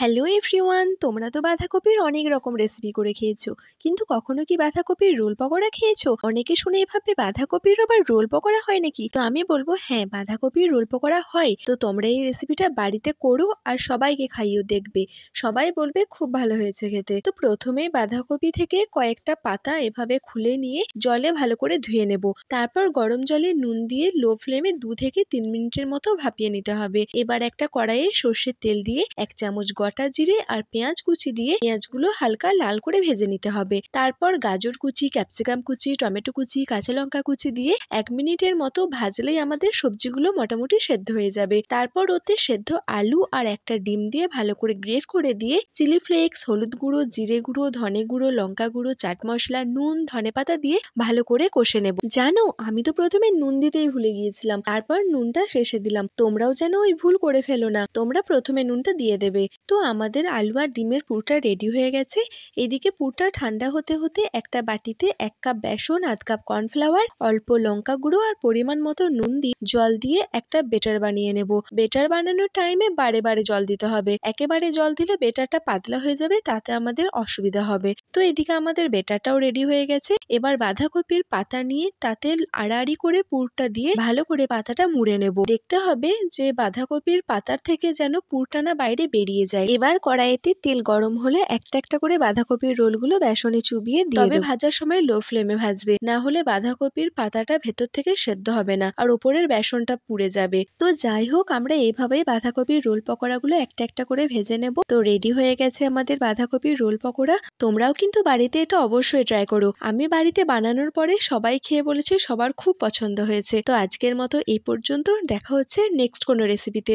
Hello everyone, তোমরা তো বাঁধাকপির অনেক রকম রেসিপি করে খেয়েছো, কিন্তু কখনো কি বাঁধাকপির রোল পকোড়া খেয়েছো? অনেকে শুনেই ভাববে বাঁধাকপির আবার রোল পকোড়া হয় নাকি। তো আমি বলবো হ্যাঁ, বাঁধাকপির রোল পকোড়া হয়। তো তোমরা এই রেসিপিটা বাড়িতে করো আর সবাইকে খাইয়েও দেখবে, সবাই বলবে খুব ভালো হয়েছে খেতে। তো প্রথমে বাঁধাকপি থেকে কয়েকটা পাতা এভাবে খুলে নিয়ে জলে ভালো করে ধুয়ে নেব। তারপর গরম জলে নুন দিয়ে লো ফ্লেমে 2 থেকে 3 মিনিটের মতো ভাপিয়ে নিতে হবে। এবার একটা কড়াইয়ে সর্ষের তেল দিয়ে 1 চামচ গোটা জিরে আর পেঁয়াজ কুচি দিয়ে পেঁয়াজগুলো হালকা লাল করে ভেজে নিতে হবে। তারপর গাজর কুচি, ক্যাপসিকাম কুচি, টমেটো কুচি, কাঁচা লঙ্কা কুচি দিয়ে 1 মিনিটের মতো ভাজলেই আমাদের সবজিগুলো মোটামুটি সেদ্ধ হয়ে যাবে। তারপর ওতে সেদ্ধ আলু আর একটা ডিম দিয়ে ভালো করে গ্রেট করে দিয়ে চিলি ফ্লেক্স, হলুদ গুঁড়ো, জিরে গুঁড়ো, ধনে গুঁড়ো, লঙ্কা গুঁড়ো, চাট মশলা, নুন, ধনেপাতা দিয়ে ভালো করে কষে নেব। জানো, আমি তো প্রথমে নুন দিতেই ভুলে গিয়েছিলাম, তারপর নুনটা শেষে দিলাম। তোমরাও যেন ওই ভুল করে ফেলো না, তোমরা প্রথমে নুনটা দিয়ে দেবে। তো আমাদের আলু আর ডিমের পুরটা রেডি হয়ে গেছে। এদিকে পুরটা ঠান্ডা হতে হতে একটা বাটিতে 1 কাপ বেসন, 1/2 কাপ কর্নফ্লাওয়ার, অল্প লঙ্কা গুঁড়ো আর পরিমাণ মতো নুন দিয়ে জল দিয়ে একটা বেটার বানিয়ে নেব। বেটার বানানোর টাইমে বারে বারে জল দিতে হবে, একেবারে জল দিলে বেটারটা পাতলা হয়ে যাবে, তাতে আমাদের অসুবিধা হবে। তো এদিকে আমাদের বেটারটাও রেডি হয়ে গেছে। এবার বাঁধাকপির পাতা নিয়ে তাতে আড়াআড়ি করে পুরটা দিয়ে ভালো করে পাতাটা মুড়ে নেব। দেখতে হবে যে বাঁধাকপির পাতার থেকে যেন পুরটা না বাইরে বেরিয়ে যায়। এবার কড়াইতে তেল গরম হলে একটা একটা করে বাঁধাকপির রোলগুলো বেসনে চুবিয়ে দিয়ে তবে ভাজার সময় লো ফ্লেমে ভাজবে, না হলে বাঁধাকপির পাতাটা ভেতর থেকে সেদ্ধ হবে না আর ওপরের বেসনটা পুড়ে যাবে। তো যাই হোক, আমরা এইভাবেই বাঁধাকপির রোল পকোড়াগুলো একটা একটা করে ভেজে নেব। তো রেডি হয়ে গেছে আমাদের বাঁধাকপির রোল পকোড়া। তোমরাও কিন্তু বাড়িতে এটা অবশ্যই ট্রাই করো। আমি বাড়িতে বানানোর পরে সবাই খেয়ে বলেছে সবার খুব পছন্দ হয়েছে। তো আজকের মতো এই পর্যন্ত, দেখা হচ্ছে নেক্সট কোনো রেসিপিতে।